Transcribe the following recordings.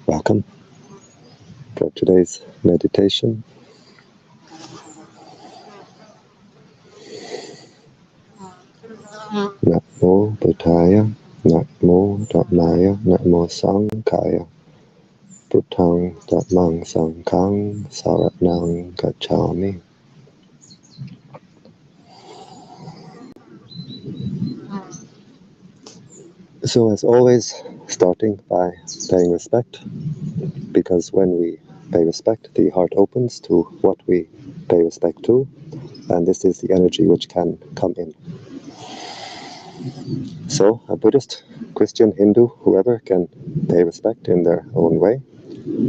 Welcome for today's meditation. Namo Buddhaya, Namo Dhammaya, Namo Sanghaya, Buddhang Dhammang Sanghang Saranang Gacchami. So as always, starting by paying respect, because when we pay respect, the heart opens to what we pay respect to, and this is the energy which can come in. So a Buddhist, Christian, Hindu, whoever can pay respect in their own way,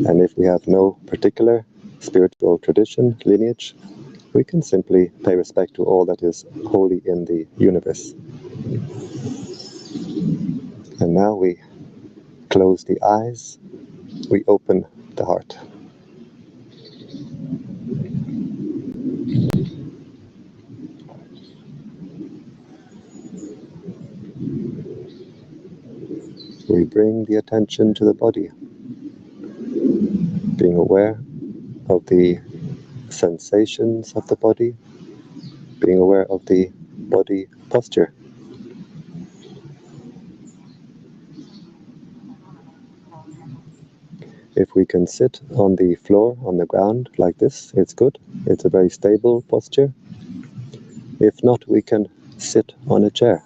and if we have no particular spiritual tradition, lineage, we can simply pay respect to all that is holy in the universe. And now we close the eyes, we open the heart. We bring the attention to the body, being aware of the sensations of the body, being aware of the body posture. If we can sit on the floor, on the ground, like this, it's good. It's a very stable posture. If not, we can sit on a chair.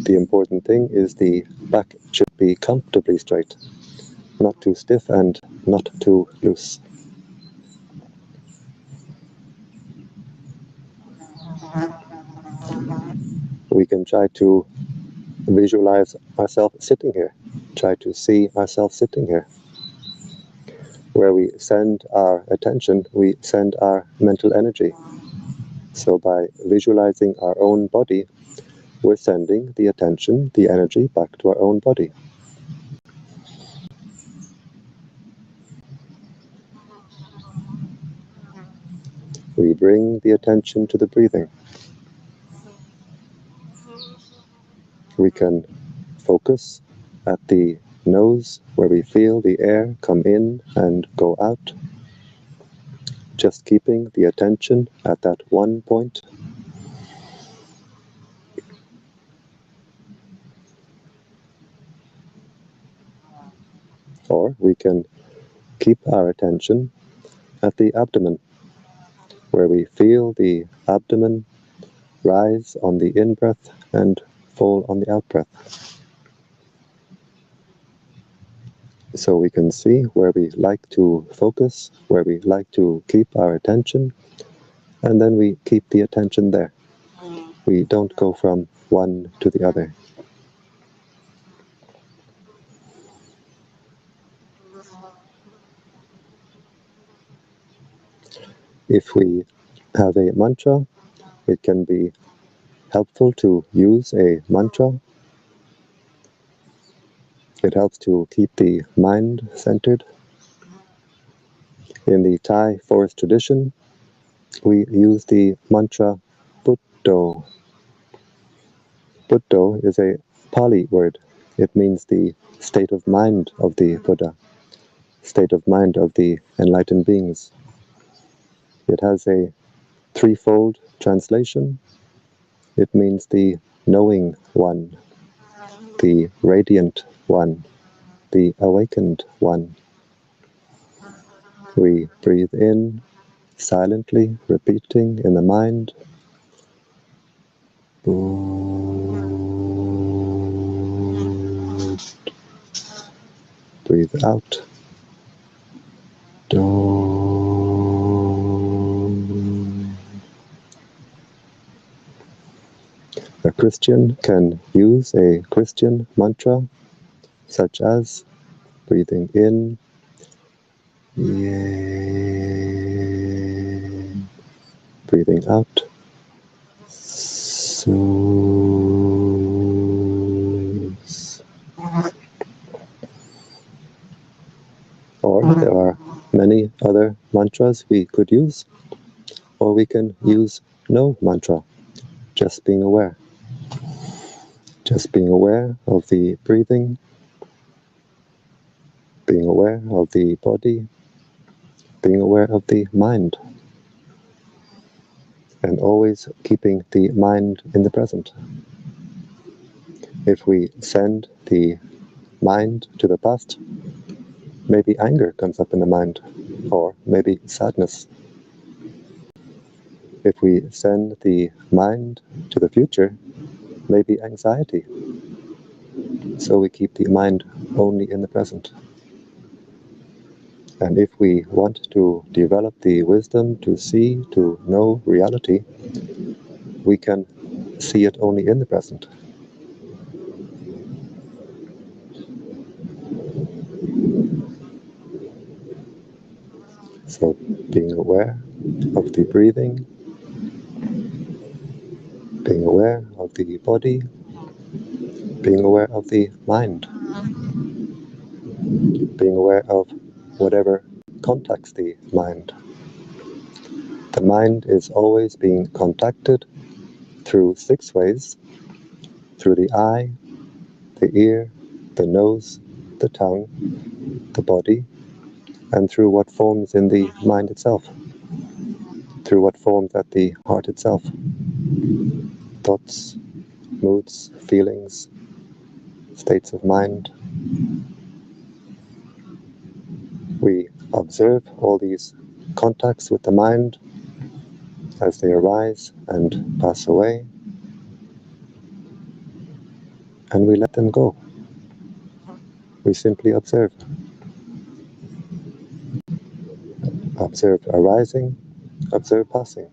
The important thing is the back should be comfortably straight, not too stiff and not too loose. We can try to visualize ourselves sitting here. Try to see ourselves sitting here. Where we send our attention, we send our mental energy. So by visualizing our own body, we're sending the attention, the energy back to our own body. We bring the attention to the breathing. We can focus at the nose where we feel the air come in and go out, just keeping the attention at that one point. Or we can keep our attention at the abdomen, where we feel the abdomen rise on the in-breath and fall on the out-breath. So we can see where we like to focus, where we like to keep our attention, and then we keep the attention there. We don't go from one to the other. If we have a mantra, it can be helpful to use a mantra. It helps to keep the mind centered. In the Thai forest tradition, we use the mantra Buddho. Buddho is a Pali word. It means the state of mind of the Buddha, state of mind of the enlightened beings. It has a threefold translation. It means the knowing one, the radiant one, the awakened one. We breathe in silently, repeating in the mind. Breathe out. A Christian can use a Christian mantra, such as breathing in, Yay. Breathing out, Soos. Or there are many other mantras we could use, or we can use no mantra, just being aware. Just being aware of the breathing, being aware of the body, being aware of the mind, and always keeping the mind in the present. If we send the mind to the past, maybe anger comes up in the mind, or maybe sadness. If we send the mind to the future, maybe anxiety. So we keep the mind only in the present. And if we want to develop the wisdom to see, to know reality, we can see it only in the present. So being aware of the breathing, being aware of the body, being aware of the mind, being aware of whatever contacts the mind. The mind is always being contacted through 6 ways: through the eye, the ear, the nose, the tongue, the body, and through what forms in the mind itself, through what forms at the heart itself. Thoughts, moods, feelings, states of mind. We observe all these contacts with the mind as they arise and pass away, and we let them go. We simply observe. Observe arising, observe passing.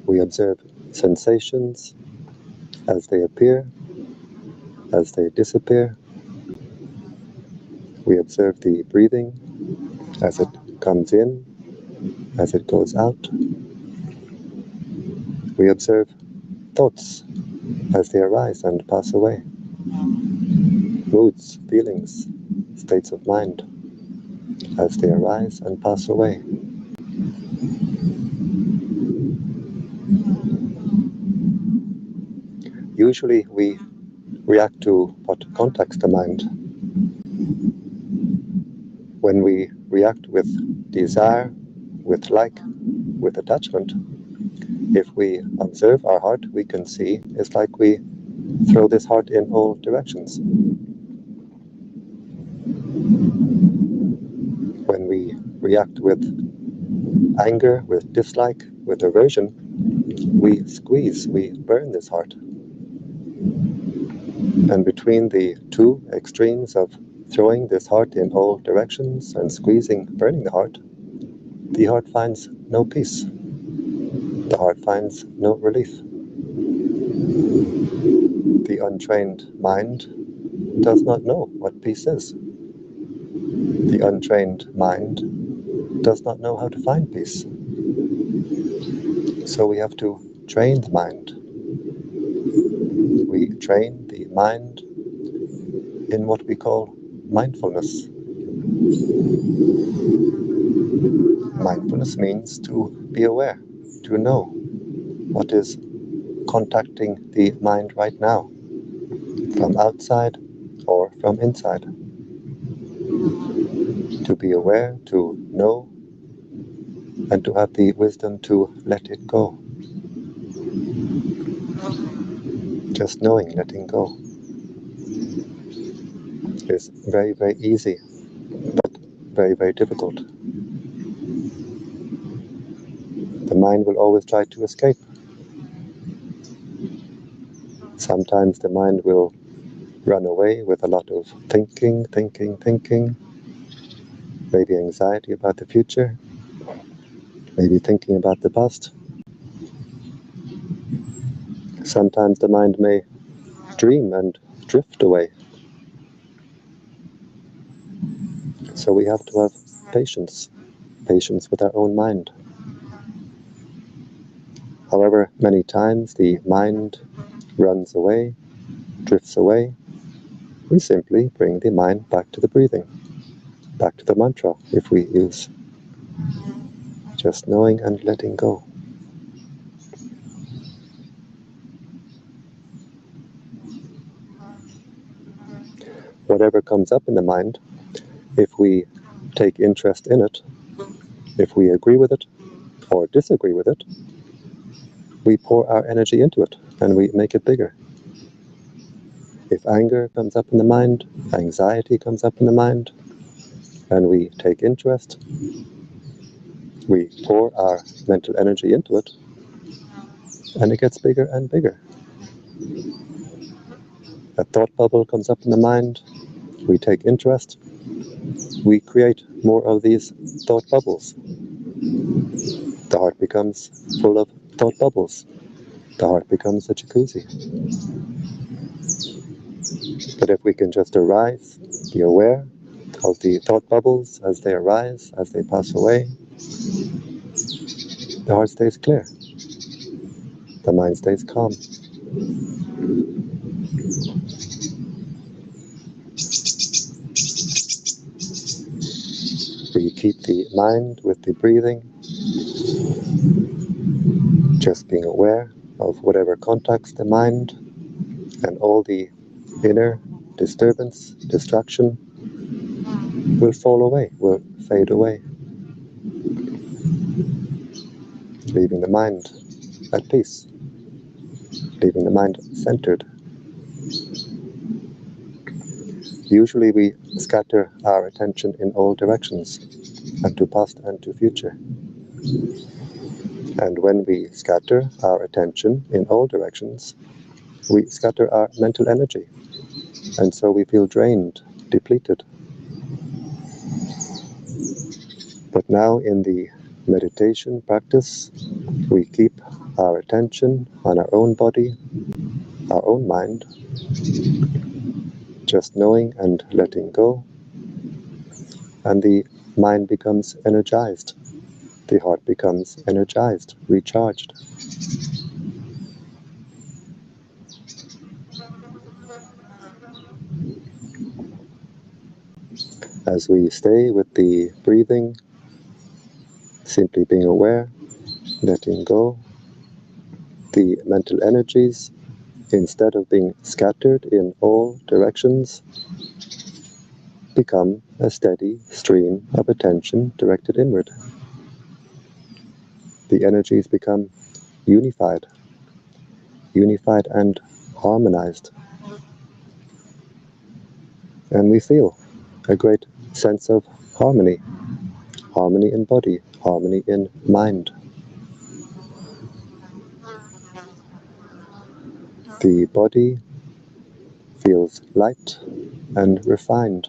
We observe sensations as they appear, as they disappear. We observe the breathing as it comes in, as it goes out. We observe thoughts as they arise and pass away. Moods, feelings, states of mind as they arise and pass away. Usually we react to what contacts the mind. When we react with desire, with like, with attachment, if we observe our heart, we can see it's like we throw this heart in all directions. When we react with anger, with dislike, with aversion, we squeeze, we burn this heart. And between the 2 extremes of throwing this heart in all directions and squeezing, burning the heart finds no peace. The heart finds no relief. The untrained mind does not know what peace is. The untrained mind does not know how to find peace. So we have to train the mind. We train the mind in what we call mindfulness. Mindfulness means to be aware, to know what is contacting the mind right now, from outside or from inside. To be aware, to know, and to have the wisdom to let it go. Just knowing, letting go is very, very easy, but very, very difficult. The mind will always try to escape. Sometimes the mind will run away with a lot of thinking, maybe anxiety about the future, maybe thinking about the past. Sometimes the mind may dream and drift away. So we have to have patience with our own mind. However, many times the mind runs away, drifts away, we simply bring the mind back to the breathing, back to the mantra if we use. Just knowing and letting go. whatever comes up in the mind, if we take interest in it, if we agree with it or disagree with it, we pour our energy into it and we make it bigger. If anger comes up in the mind, anxiety comes up in the mind, and we take interest, we pour our mental energy into it, and it gets bigger and bigger. A thought bubble comes up in the mind, we take interest, we create more of these thought bubbles. The heart becomes full of thought bubbles. The heart becomes a jacuzzi. But if we can just arise, be aware of the thought bubbles as they arise, as they pass away, the heart stays clear. The mind stays calm. We keep the mind with the breathing, just being aware of whatever contacts the mind, and all the inner disturbance, distraction will fall away, will fade away, leaving the mind at peace, leaving the mind centered. Usually we scatter our attention in all directions, and to past and to future. And when we scatter our attention in all directions, we scatter our mental energy, and so we feel drained, depleted. But now in the meditation practice, we keep our attention on our own body, our own mind, just knowing and letting go, and the mind becomes energized, the heart becomes energized, recharged. As we stay with the breathing, simply being aware, letting go, the mental energies, instead of being scattered in all directions, become a steady stream of attention directed inward. The energies become unified and harmonized. And we feel a great sense of harmony, harmony in body, harmony in mind. The body feels light and refined.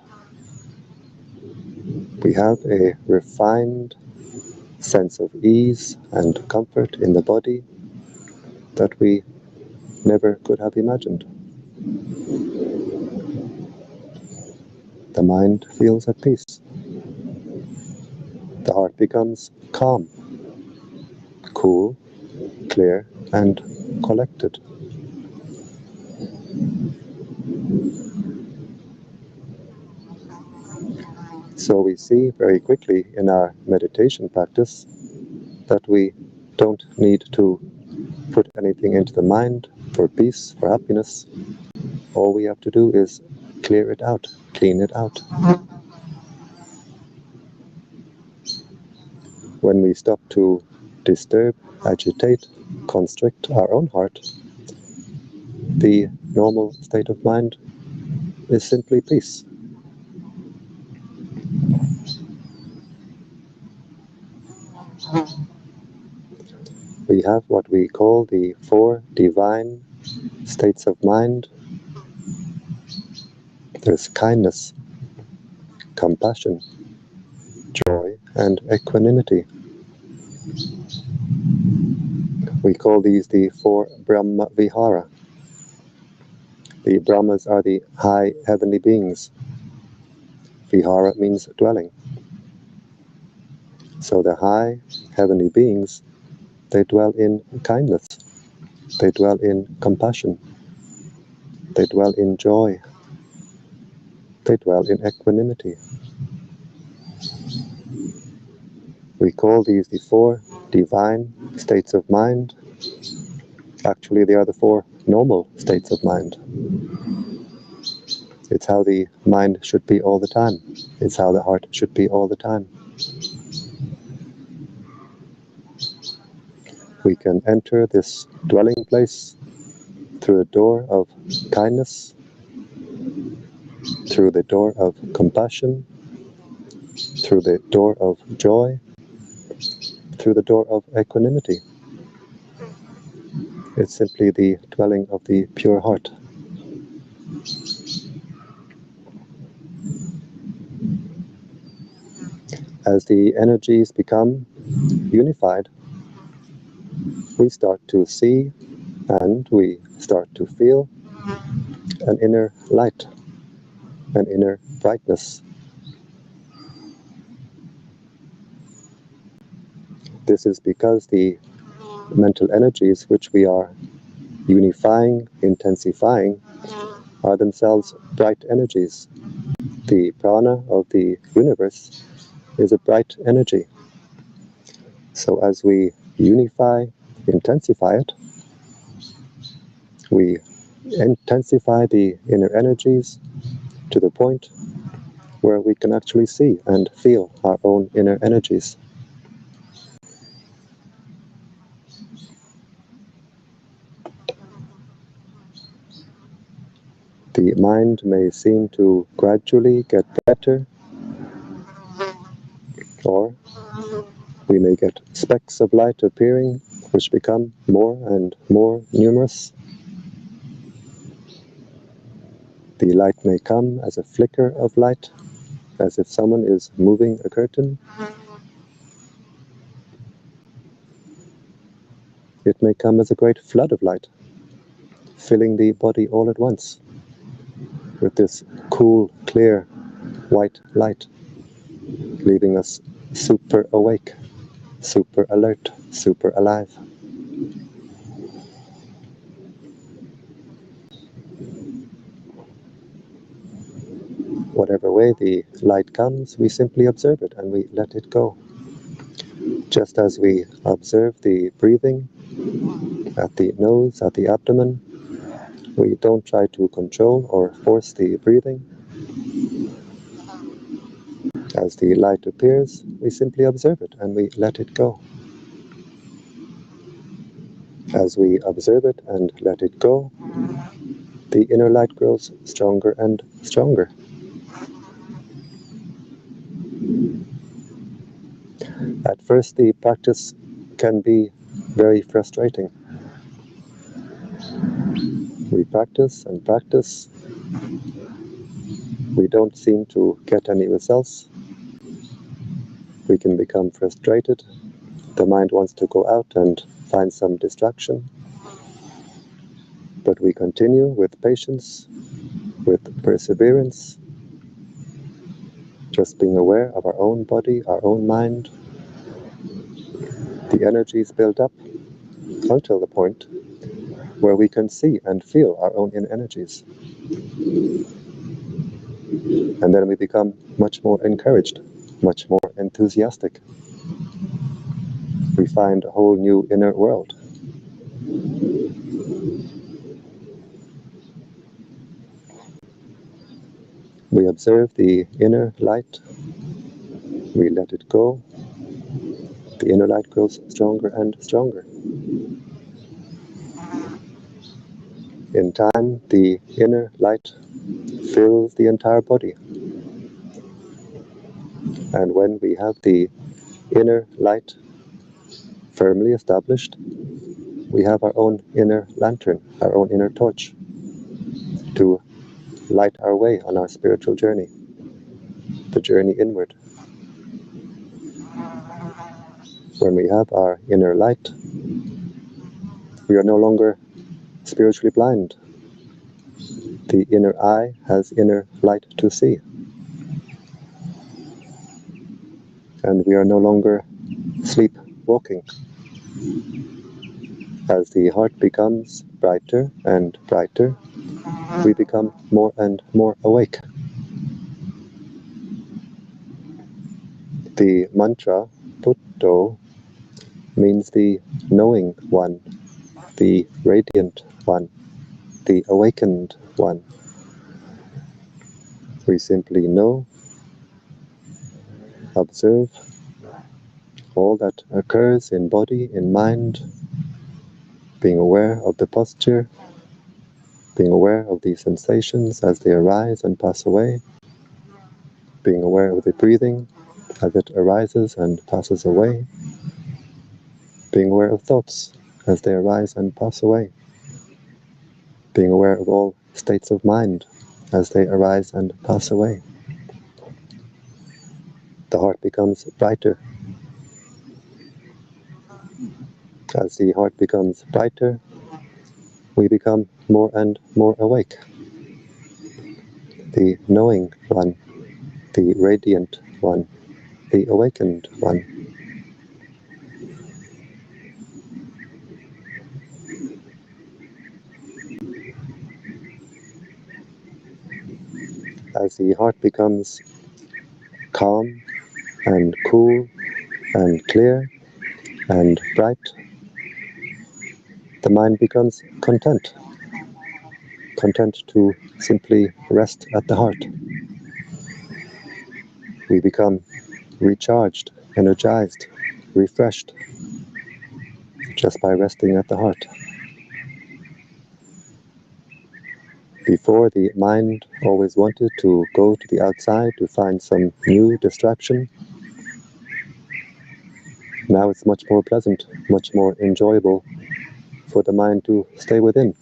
We have a refined sense of ease and comfort in the body that we never could have imagined. The mind feels at peace. The heart becomes calm, cool, clear, and collected. So we see very quickly in our meditation practice that we don't need to put anything into the mind for peace, for happiness. All we have to do is clear it out, clean it out. When we stop to disturb, agitate, constrict our own heart, the normal state of mind is simply peace. We have what we call the 4 divine states of mind. There's kindness, compassion, joy, and equanimity. We call these the 4 Brahma Vihara. The Brahmas are the high heavenly beings. Vihara means dwelling. So the high heavenly beings, they dwell in kindness, they dwell in compassion, they dwell in joy, they dwell in equanimity. We call these the 4 divine states of mind. Actually, they are the 4 normal states of mind. It's how the mind should be all the time. It's how the heart should be all the time. We can enter this dwelling place through a door of kindness, through the door of compassion, through the door of joy, through the door of equanimity. It's simply the dwelling of the pure heart. As the energies become unified, we start to see and we start to feel an inner light, an inner brightness. This is because the mental energies which we are unifying, intensifying, are themselves bright energies. The prana of the universe is a bright energy. So as we unify, intensify it, we intensify the inner energies to the point where we can actually see and feel our own inner energies. The mind may seem to gradually get better, or we may get specks of light appearing which become more and more numerous. The light may come as a flicker of light, as if someone is moving a curtain. It may come as a great flood of light, filling the body all at once with this cool, clear, white light, leaving us super awake, super alert, super alive. Whatever way the light comes, we simply observe it and we let it go. Just as we observe the breathing at the nose, at the abdomen, we don't try to control or force the breathing. As the light appears, we simply observe it and we let it go. As we observe it and let it go, the inner light grows stronger and stronger. At first, the practice can be very frustrating. We practice and practice. We don't seem to get any results. We can become frustrated. The mind wants to go out and find some distraction. But we continue with patience, with perseverance, just being aware of our own body, our own mind. The energies build up until the point where we can see and feel our own inner energies. And then we become much more encouraged, much more enthusiastic. We find a whole new inner world. We observe the inner light. We let it go. The inner light grows stronger and stronger. In time, the inner light fills the entire body. And when we have the inner light firmly established, we have our own inner lantern, our own inner torch to light our way on our spiritual journey, the journey inward. When we have our inner light, we are no longer spiritually blind. The inner eye has inner light to see. And we are no longer sleepwalking. As the heart becomes brighter and brighter, we become more and more awake. The mantra Buddho means the knowing one, the radiant one, the awakened one. We simply know, observe all that occurs in body, in mind, being aware of the posture, being aware of the sensations as they arise and pass away, being aware of the breathing as it arises and passes away, being aware of thoughts as they arise and pass away, being aware of all states of mind as they arise and pass away. The heart becomes brighter. As the heart becomes brighter, we become more and more awake. The knowing one, the radiant one, the awakened one. As the heart becomes calm and cool and clear and bright, the mind becomes content. Content to simply rest at the heart. We become recharged, energized, refreshed just by resting at the heart. Before, the mind always wanted to go to the outside to find some new distraction. Now it's much more pleasant, much more enjoyable for the mind to stay within,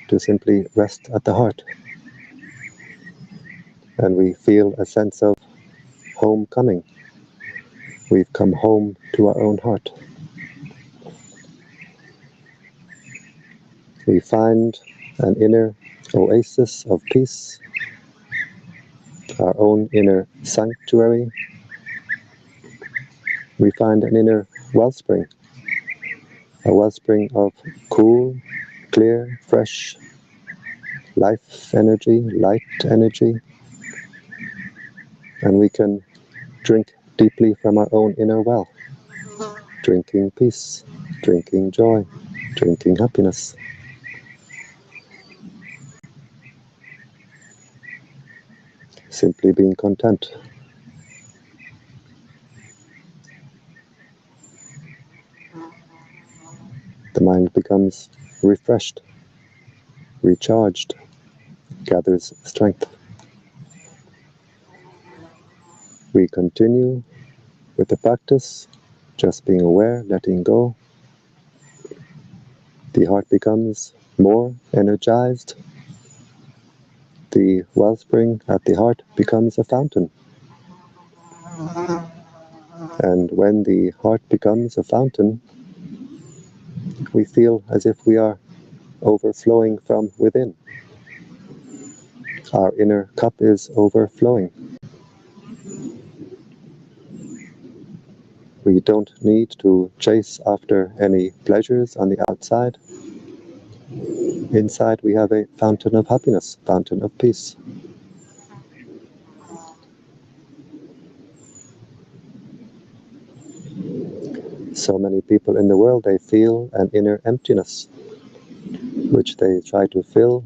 to simply rest at the heart. And we feel a sense of homecoming. We've come home to our own heart. We find an inner oasis of peace, our own inner sanctuary. We find an inner wellspring, a wellspring of cool, clear, fresh life energy, light energy, and we can drink deeply from our own inner well, drinking peace, drinking joy, drinking happiness. Simply being content. The mind becomes refreshed, recharged, gathers strength. We continue with the practice, just being aware, letting go. The heart becomes more energized. The wellspring at the heart becomes a fountain. And when the heart becomes a fountain, we feel as if we are overflowing from within. Our inner cup is overflowing. We don't need to chase after any pleasures on the outside. Inside we have a fountain of happiness, fountain of peace. So many people in the world, they feel an inner emptiness, which they try to fill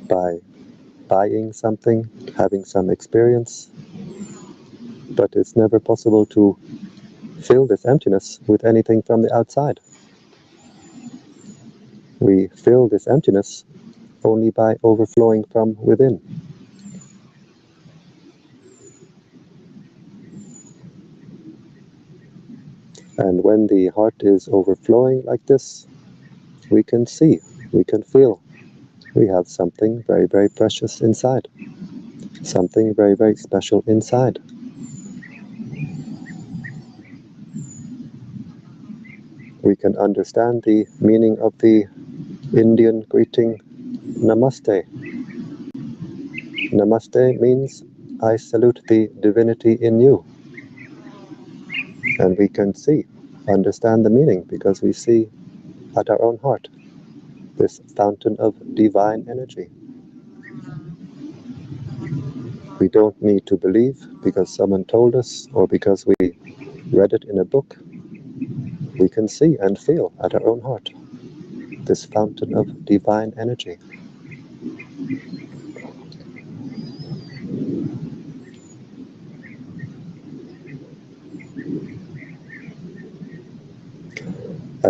by buying something, having some experience. But it's never possible to fill this emptiness with anything from the outside. We fill this emptiness only by overflowing from within. And when the heart is overflowing like this, we can see, we can feel, we have something very, very precious inside, something very, very special inside. We can understand the meaning of the Indian greeting, Namaste. Namaste means, I salute the divinity in you. And we can see, understand the meaning, because we see at our own heart this fountain of divine energy. We don't need to believe because someone told us or because we read it in a book. We can see and feel at our own heart this fountain of divine energy.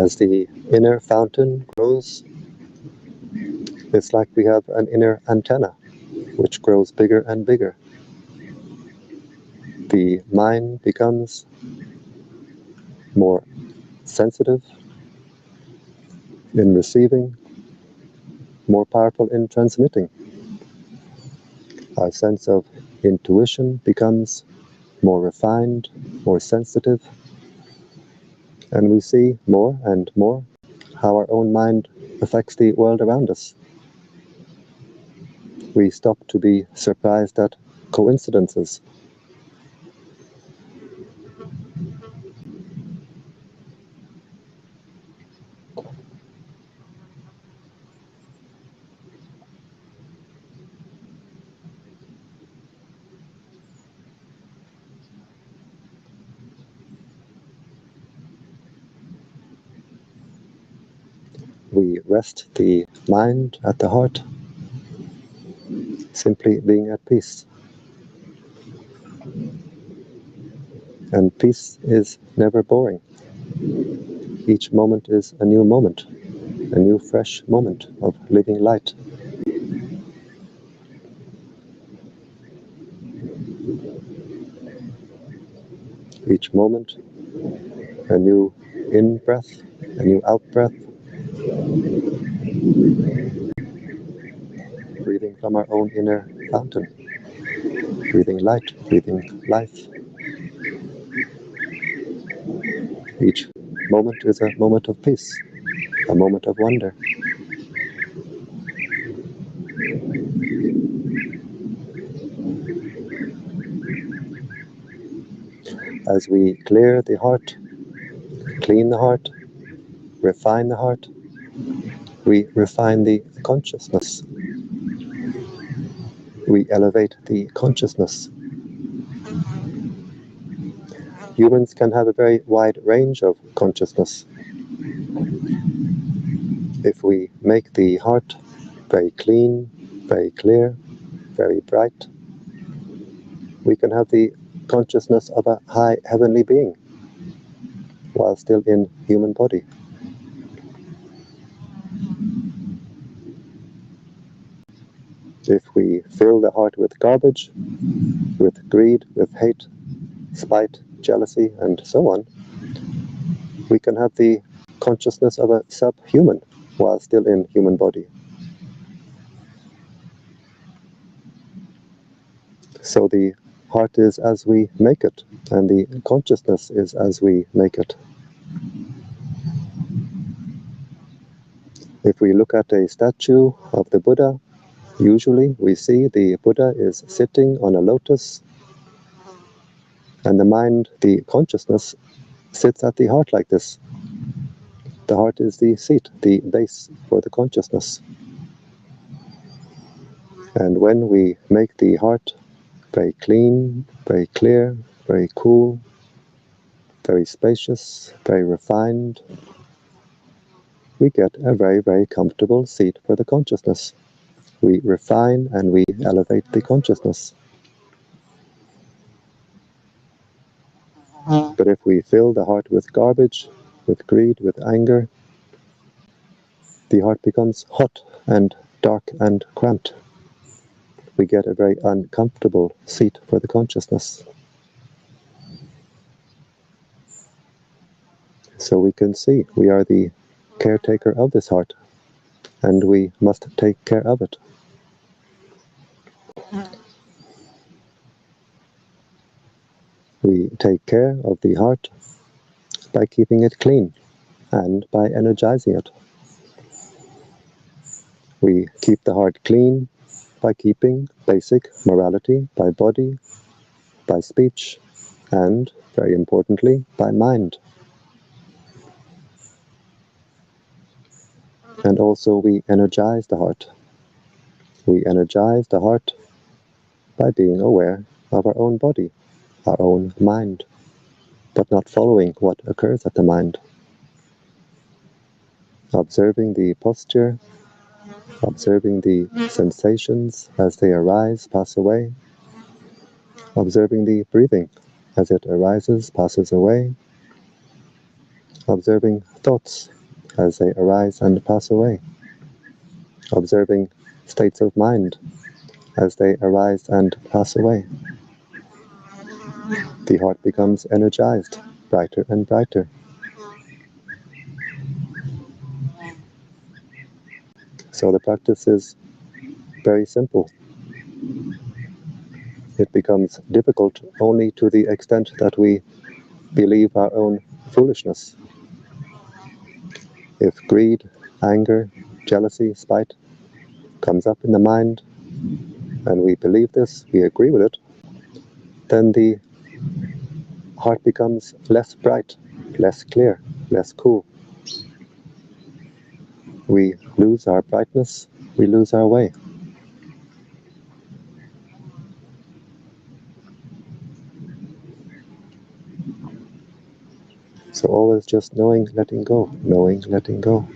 As the inner fountain grows, it's like we have an inner antenna which grows bigger and bigger. The mind becomes more sensitive in receiving, more powerful in transmitting. Our sense of intuition becomes more refined, more sensitive, and we see more and more how our own mind affects the world around us. We stop to be surprised at coincidences. We rest the mind at the heart, simply being at peace. And peace is never boring. Each moment is a new moment, a new fresh moment of living light. Each moment, a new in-breath, a new out-breath, breathing from our own inner fountain, breathing light, breathing life. Each moment is a moment of peace, a moment of wonder. As we clear the heart, clean the heart, refine the heart, we refine the consciousness. We elevate the consciousness. Humans can have a very wide range of consciousness. If we make the heart very clean, very clear, very bright, we can have the consciousness of a high heavenly being while still in human body. If we fill the heart with garbage, with greed, with hate, spite, jealousy, and so on, we can have the consciousness of a subhuman while still in human body. So the heart is as we make it, and the consciousness is as we make it. If we look at a statue of the Buddha, usually we see the Buddha is sitting on a lotus, and the mind, the consciousness, sits at the heart like this. The heart is the seat, the base for the consciousness. And when we make the heart very clean, very clear, very cool, very spacious, very refined, we get a very, very comfortable seat for the consciousness. We refine and we elevate the consciousness. But if we fill the heart with garbage, with greed, with anger, the heart becomes hot and dark and cramped. We get a very uncomfortable seat for the consciousness. So we can see we are the caretaker of this heart, and we must take care of it. We take care of the heart by keeping it clean and by energizing it. We keep the heart clean by keeping basic morality by body, by speech, and, very importantly, by mind. And also we energize the heart. We energize the heart by being aware of our own body, our own mind, but not following what occurs at the mind. Observing the posture, observing the sensations as they arise, pass away, observing the breathing as it arises, passes away, observing thoughts as they arise and pass away, observing states of mind as they arise and pass away. The heart becomes energized, brighter and brighter. So the practice is very simple. It becomes difficult only to the extent that we believe our own foolishness. If greed, anger, jealousy, spite comes up in the mind, and we believe this, we agree with it, then the heart becomes less bright, less clear, less cool. We lose our brightness, we lose our way. So always just knowing, letting go, knowing, letting go.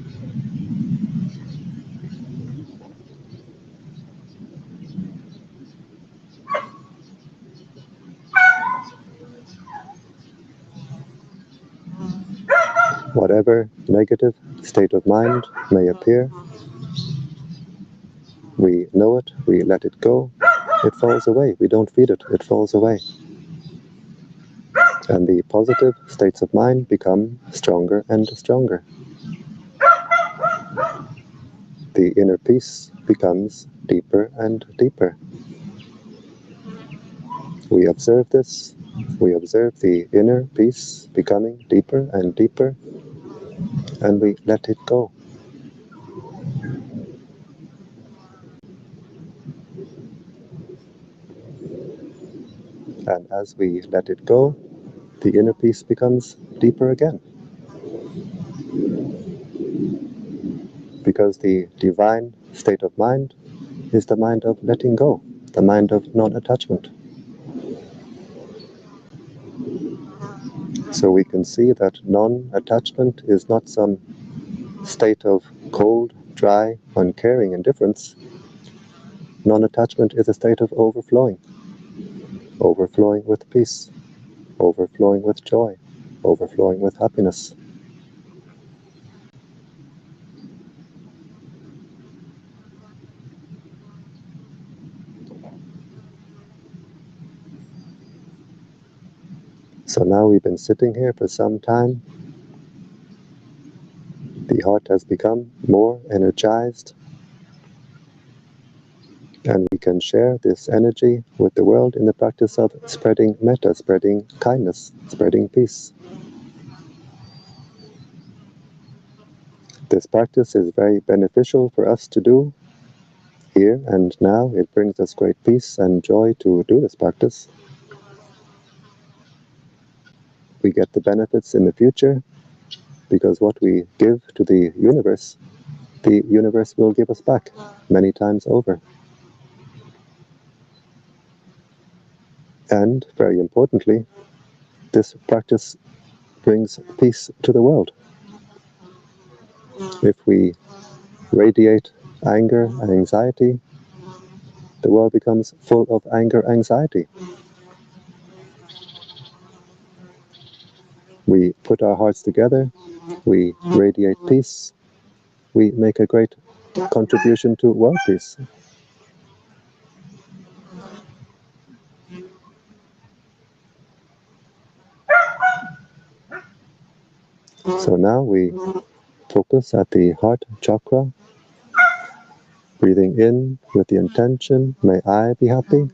Whatever negative state of mind may appear, we know it, we let it go, it falls away. We don't feed it, it falls away. And the positive states of mind become stronger and stronger. The inner peace becomes deeper and deeper. We observe this, we observe the inner peace becoming deeper and deeper, and we let it go. And as we let it go, the inner peace becomes deeper again. Because the divine state of mind is the mind of letting go, the mind of non-attachment. So we can see that non-attachment is not some state of cold, dry, uncaring indifference. Non-attachment is a state of overflowing, overflowing with peace, overflowing with joy, overflowing with happiness. So now we've been sitting here for some time. The heart has become more energized, and we can share this energy with the world in the practice of spreading metta, spreading kindness, spreading peace. This practice is very beneficial for us to do here and now. It brings us great peace and joy to do this practice. We get the benefits in the future because what we give to the universe will give us back many times over. And very importantly, this practice brings peace to the world. If we radiate anger and anxiety, the world becomes full of anger, anxiety. We put our hearts together, we radiate peace, we make a great contribution to world peace. So now we focus at the heart chakra, breathing in with the intention, may I be happy.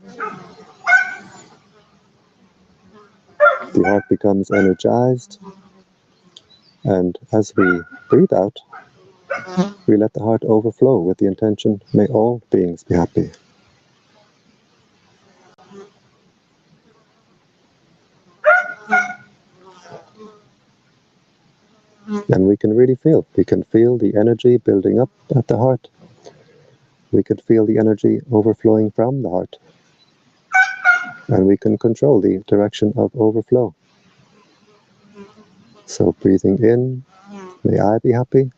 The heart becomes energized, and as we breathe out, we let the heart overflow with the intention, may all beings be happy. And we can really feel the energy building up at the heart. We can feel the energy overflowing from the heart. And we can control the direction of overflow. So breathing in, may I be happy.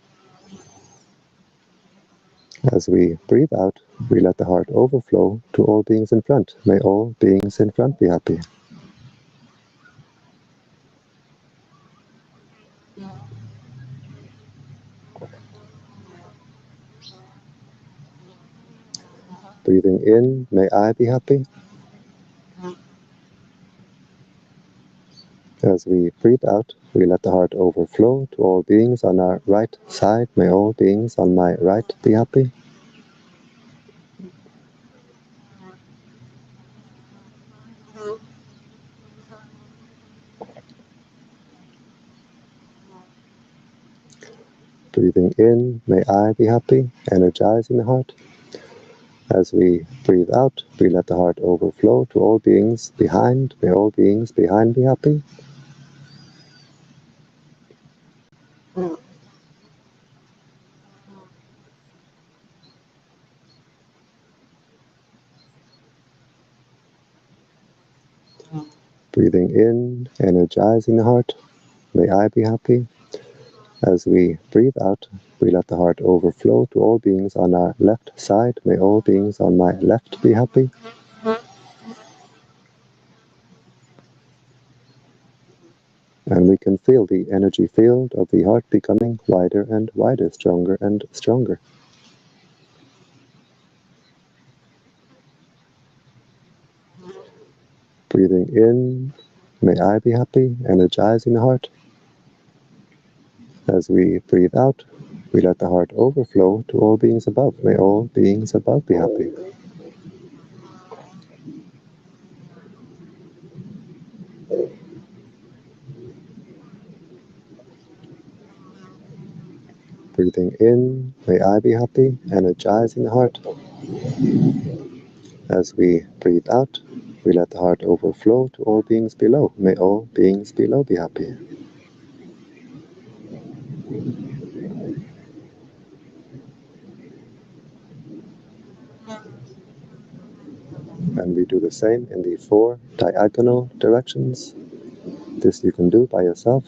As we breathe out, we let the heart overflow to all beings in front. May all beings in front be happy. Breathing in, may I be happy. As we breathe out, we let the heart overflow to all beings on our right side. May all beings on my right be happy. Breathing in, may I be happy, energizing the heart. As we breathe out, we let the heart overflow to all beings behind. May all beings behind be happy. Breathing in, energizing the heart. May I be happy. As we breathe out, we let the heart overflow to all beings on our left side. May all beings on my left be happy. And we can feel the energy field of the heart becoming wider and wider, stronger and stronger. Breathing in, may I be happy, energizing the heart. As we breathe out, we let the heart overflow to all beings above. May all beings above be happy. Breathing in, may I be happy, energizing the heart. As we breathe out, we let the heart overflow to all beings below. May all beings below be happy. And we do the same in the 4 diagonal directions. This you can do by yourself.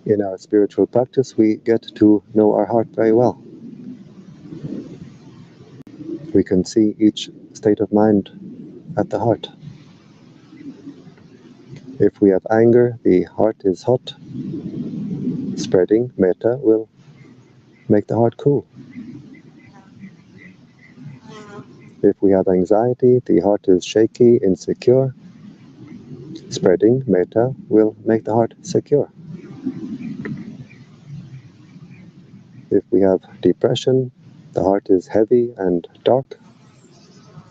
In our spiritual practice, we get to know our heart very well. We can see each state of mind at the heart. If we have anger, the heart is hot. Spreading metta will make the heart cool. If we have anxiety, the heart is shaky, insecure. Spreading metta will make the heart secure. If we have depression, the heart is heavy and dark.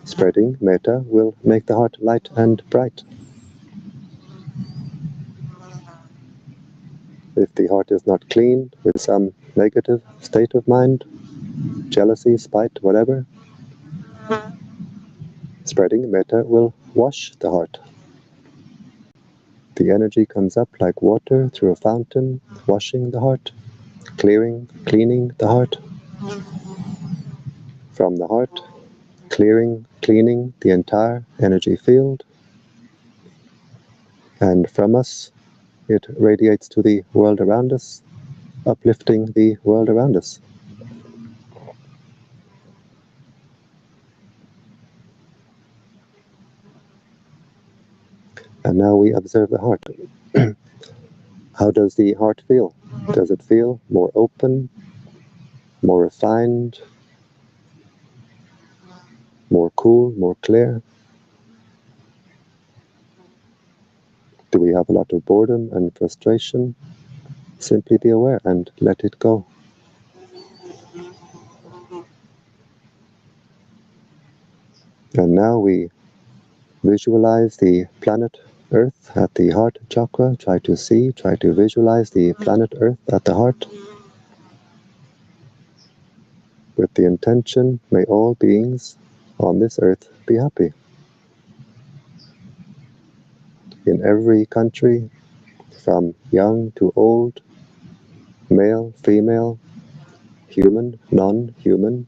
Spreading metta will make the heart light and bright. If the heart is not clean with some negative state of mind, jealousy, spite, whatever, spreading metta will wash the heart. The energy comes up like water through a fountain, washing the heart, cleaning the heart. From the heart, cleaning the entire energy field. And from us, it radiates to the world around us, uplifting the world around us. And now we observe the heart. How does the heart feel? Does it feel more open, more refined, more cool, more clear? Do we have a lot of boredom and frustration? Simply be aware and let it go. And now we visualize the planet Earth at the heart chakra. Try to visualize the planet Earth at the heart. With the intention, may all beings on this earth be happy. In every country, from young to old, male, female, human, non-human,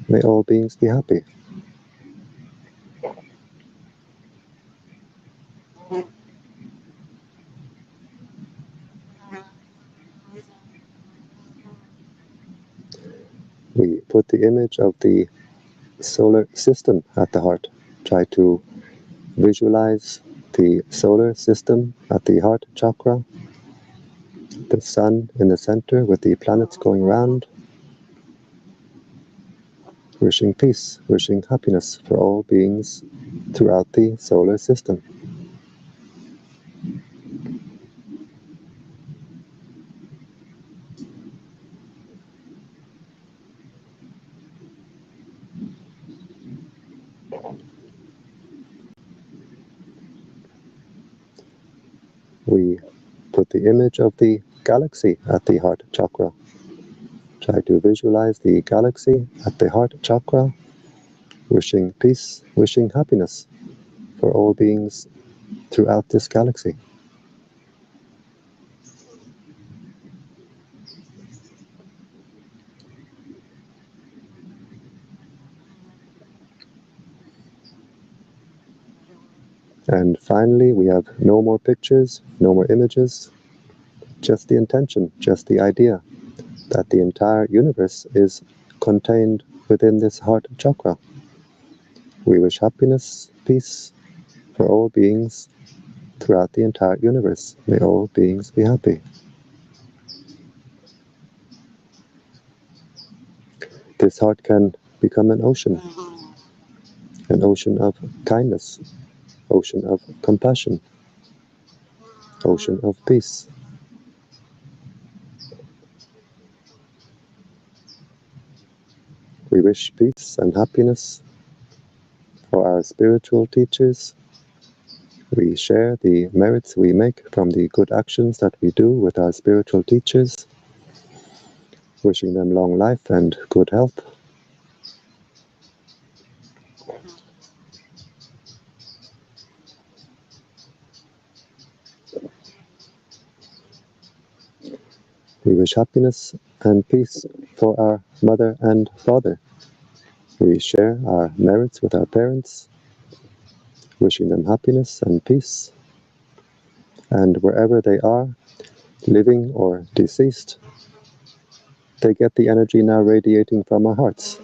may all beings be happy. We put the image of the solar system at the heart. Try to visualize the solar system at the heart chakra. the sun in the center with the planets going round, wishing peace, wishing happiness for all beings throughout the solar system. We put the image of the galaxy at the heart chakra. Try to visualize the galaxy at the heart chakra, wishing peace, wishing happiness for all beings throughout this galaxy. And finally, we have no more pictures, no more images, just the intention, just the idea that the entire universe is contained within this heart chakra. We wish happiness, peace for all beings throughout the entire universe. May all beings be happy. This heart can become an ocean of kindness, ocean of compassion, ocean of peace. We wish peace and happiness for our spiritual teachers. We share the merits we make from the good actions that we do with our spiritual teachers, wishing them long life and good health. We wish happiness and peace for our mother and father. We share our merits with our parents, wishing them happiness and peace. And wherever they are, living or deceased, they get the energy now radiating from our hearts.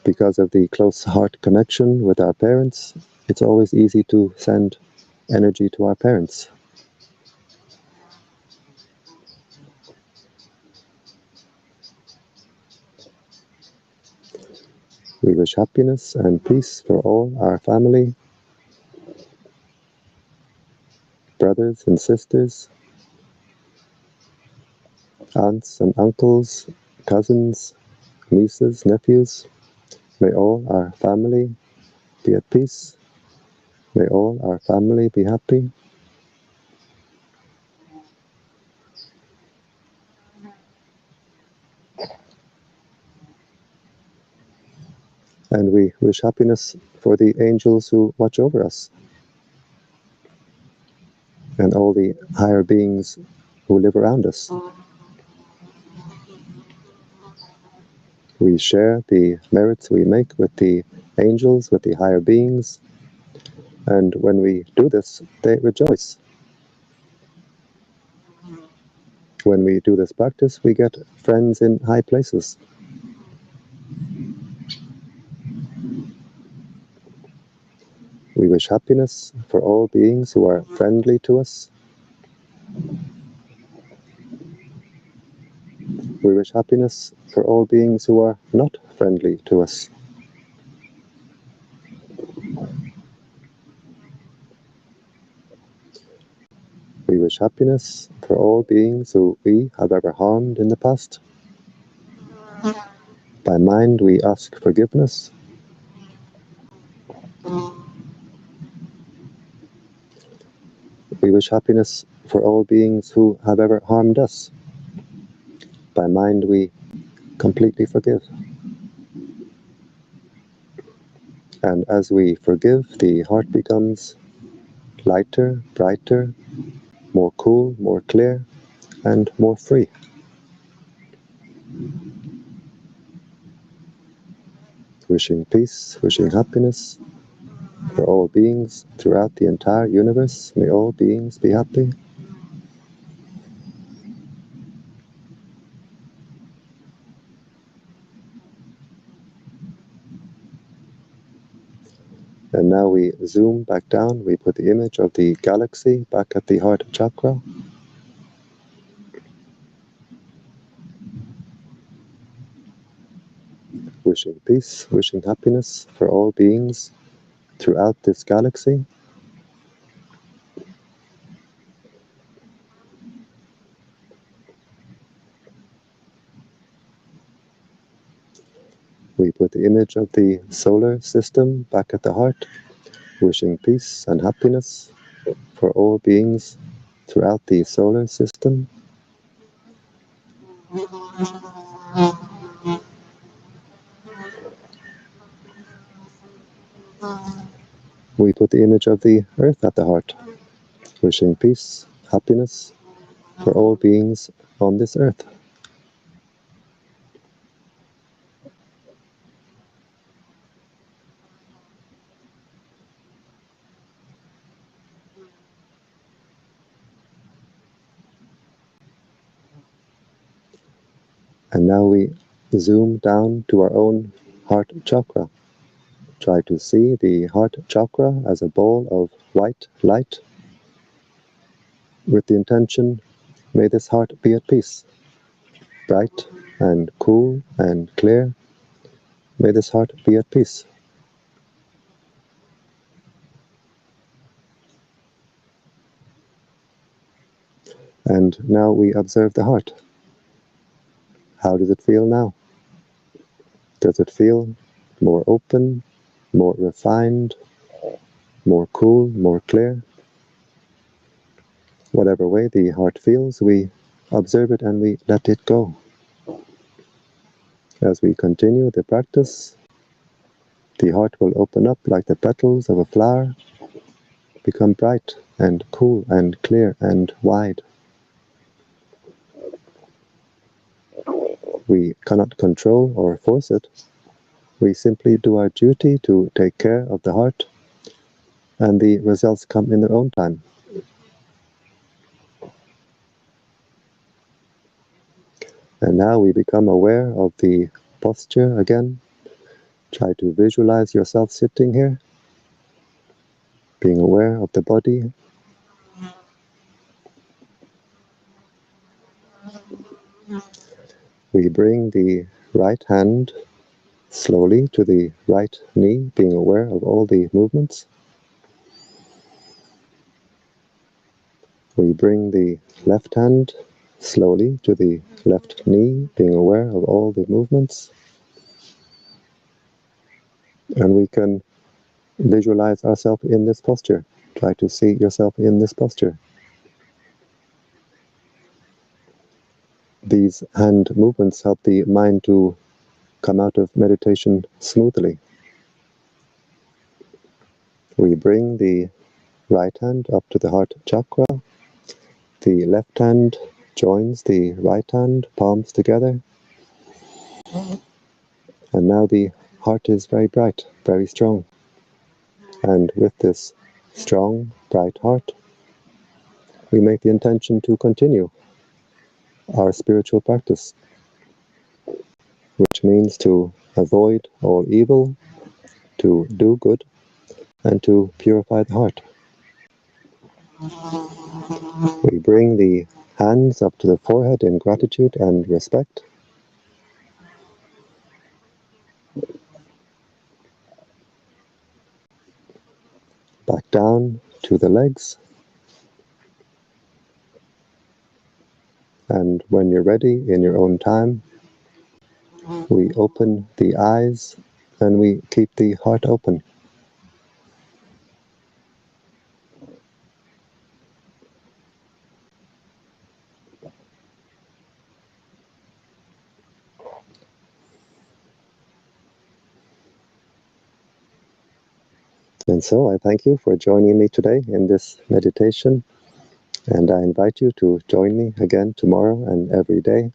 Because of the close heart connection with our parents, it's always easy to send energy to our parents. We wish happiness and peace for all our family, brothers and sisters, aunts and uncles, cousins, nieces, nephews. May all our family be at peace. May all our family be happy. And we wish happiness for the angels who watch over us and all the higher beings who live around us. We share the merits we make with the angels, with the higher beings, and when we do this, they rejoice. When we do this practice, we get friends in high places. We wish happiness for all beings who are friendly to us. We wish happiness for all beings who are not friendly to us. We wish happiness for all beings who we have ever harmed in the past. By mind, we ask forgiveness. We wish happiness for all beings who have ever harmed us. By mind, we completely forgive. And as we forgive, the heart becomes lighter, brighter, more cool, more clear, and more free. Wishing peace, wishing happiness for all beings throughout the entire universe. May all beings be happy. And now we zoom back down, we put the image of the galaxy back at the heart chakra. wishing peace, wishing happiness for all beings throughout this galaxy. We put the image of the solar system back at the heart, wishing peace and happiness for all beings throughout the solar system. We put the image of the earth at the heart, wishing peace, happiness for all beings on this earth. And now we zoom down to our own heart chakra. Try to see the heart chakra as a ball of white light with the intention, may this heart be at peace, bright and cool and clear. May this heart be at peace. And now we observe the heart. How does it feel now? Does it feel more open, more refined, more cool, more clear? Whatever way the heart feels, we observe it and we let it go. As we continue the practice, the heart will open up like the petals of a flower, become bright and cool and clear and wide. We cannot control or force it. We simply do our duty to take care of the heart, and the results come in their own time. And now we become aware of the posture again. Try to visualize yourself sitting here, being aware of the body. We bring the right hand slowly to the right knee, being aware of all the movements. We bring the left hand slowly to the left knee, being aware of all the movements. And we can visualize ourselves in this posture. Try to see yourself in this posture. These hand movements help the mind to come out of meditation smoothly. We bring the right hand up to the heart chakra. The left hand joins the right hand, palms together. And now the heart is very bright, very strong. And with this strong, bright heart, we make the intention to continue our spiritual practice, which means to avoid all evil, to do good, and to purify the heart. We bring the hands up to the forehead in gratitude and respect. Back down to the legs. And when you're ready, in your own time, we open the eyes and we keep the heart open. And so I thank you for joining me today in this meditation, and I invite you to join me again tomorrow and every day.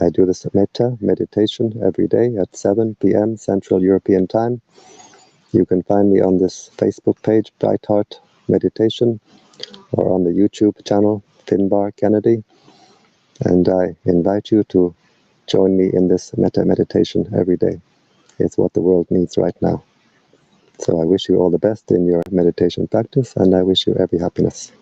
I do this Metta meditation every day at 7 p.m. Central European Time. You can find me on this Facebook page, Brightheart Meditation, or on the YouTube channel, Finnbarr Kennedy. And I invite you to join me in this Metta meditation every day. It's what the world needs right now. So I wish you all the best in your meditation practice, and I wish you every happiness.